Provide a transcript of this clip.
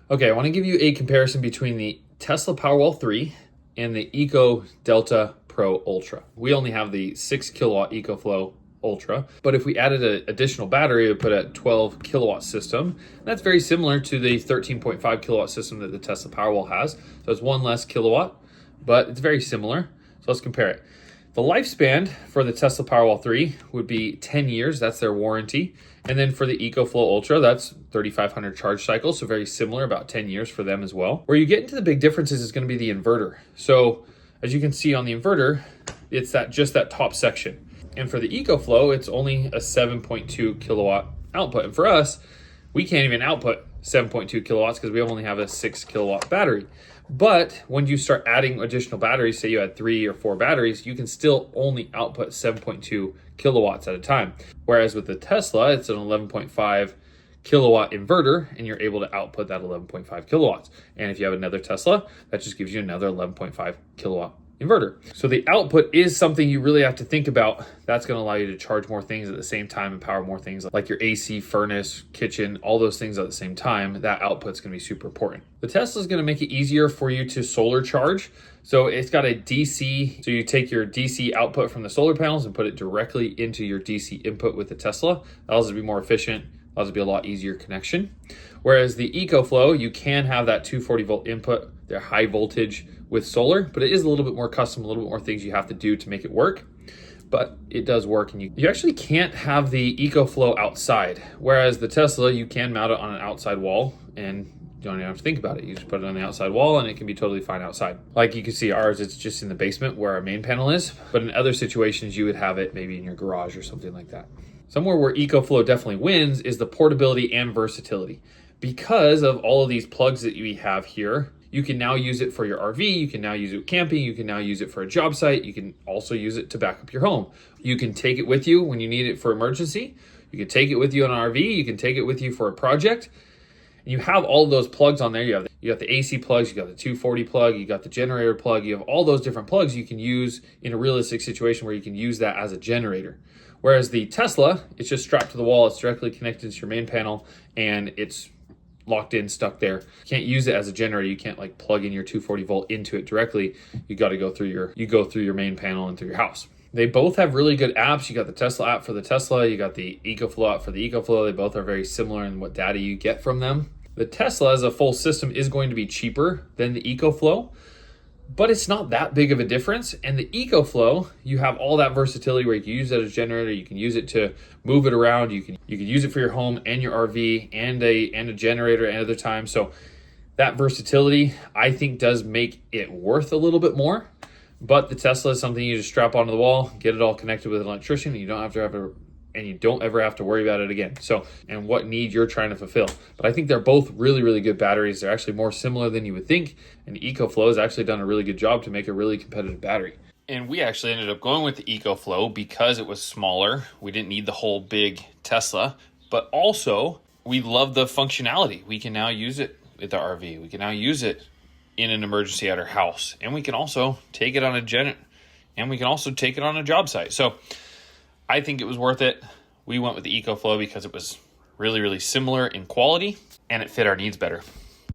Okay, I want to give you a comparison between the Tesla Powerwall 3 and the Eco Delta Pro Ultra. We only have the 6 kilowatt Ecoflow Ultra, but if we added an additional battery, it would put a 12 kilowatt system. That's very similar to the 13.5 kilowatt system that the Tesla Powerwall has. So it's one less kilowatt, but it's very similar. So let's compare it. The lifespan for the Tesla Powerwall 3 would be 10 years. That's their warranty. And then for the Ecoflow Ultra, that's 3,500 charge cycles. So very similar, about 10 years for them as well. Where you get into the big differences is going to be the inverter. So as you can see on the inverter, it's just that top section. And for the Ecoflow, it's only a 7.2 kilowatt output. And for us, we can't even output 7.2 kilowatts because we only have a 6 kilowatt battery. But when you start adding additional batteries, say you had 3 or 4 batteries, you can still only output 7.2 kilowatts at a time. Whereas with the Tesla, it's an 11.5 kilowatt inverter and you're able to output that 11.5 kilowatts. And if you have another Tesla, that just gives you another 11.5 kilowatt inverter. So the output is something you really have to think about. That's going to allow you to charge more things at the same time and power more things like your AC, furnace, kitchen, all those things at the same time. That output's going to be super important. The Tesla is going to make it easier for you to solar charge. So it's got a DC. So you take your DC output from the solar panels and put it directly into your DC input with the Tesla. That allows it to be more efficient. Allows it to be a lot easier connection. Whereas the Ecoflow, you can have that 240 volt input. They're high voltage with solar, but it is a little bit more custom, a little bit more things you have to do to make it work. But it does work, and you actually can't have the Ecoflow outside. Whereas the Tesla, you can mount it on an outside wall and you don't even have to think about it. You just put it on the outside wall and it can be totally fine outside. Like you can see ours, it's just in the basement where our main panel is. But in other situations, you would have it maybe in your garage or something like that. Somewhere where Ecoflow definitely wins is the portability and versatility. Because of all of these plugs that we have here, you can now use it for your RV, you can now use it camping, you can now use it for a job site, you can also use it to back up your home. You can take it with you when you need it for emergency, you can take it with you on an RV, you can take it with you for a project. And you have all of those plugs on there. You got the AC plugs, you got the 240 plug, you got the generator plug, you have all those different plugs you can use in a realistic situation where you can use that as a generator. Whereas the Tesla, it's just strapped to the wall, it's directly connected to your main panel, and it's locked in, stuck there. You can't use it as a generator. You can't like plug in your 240 volt into it directly. You got to go through your main panel and through your house. They both have really good apps. You got the Tesla app for the Tesla. You got the Ecoflow app for the Ecoflow. They both are very similar in what data you get from them. The Tesla as a full system is going to be cheaper than the Ecoflow, but it's not that big of a difference. And the Ecoflow, you have all that versatility where you can use it as a generator, you can use it to move it around, you can use it for your home and your RV and a generator at other times. So that versatility, I think, does make it worth a little bit more. But the Tesla is something you just strap onto the wall, get it all connected with an electrician, and you don't ever have to worry about it again. So, and what need you're trying to fulfill. But I think they're both really, really good batteries. They're actually more similar than you would think. And Ecoflow has actually done a really good job to make a really competitive battery. And we actually ended up going with the Ecoflow because it was smaller. We didn't need the whole big Tesla, but also we love the functionality. We can now use it with the RV. We can now use it in an emergency at our house. And we can also take it on a job site. So I think it was worth it. We went with the Ecoflow because it was really, really similar in quality and it fit our needs better.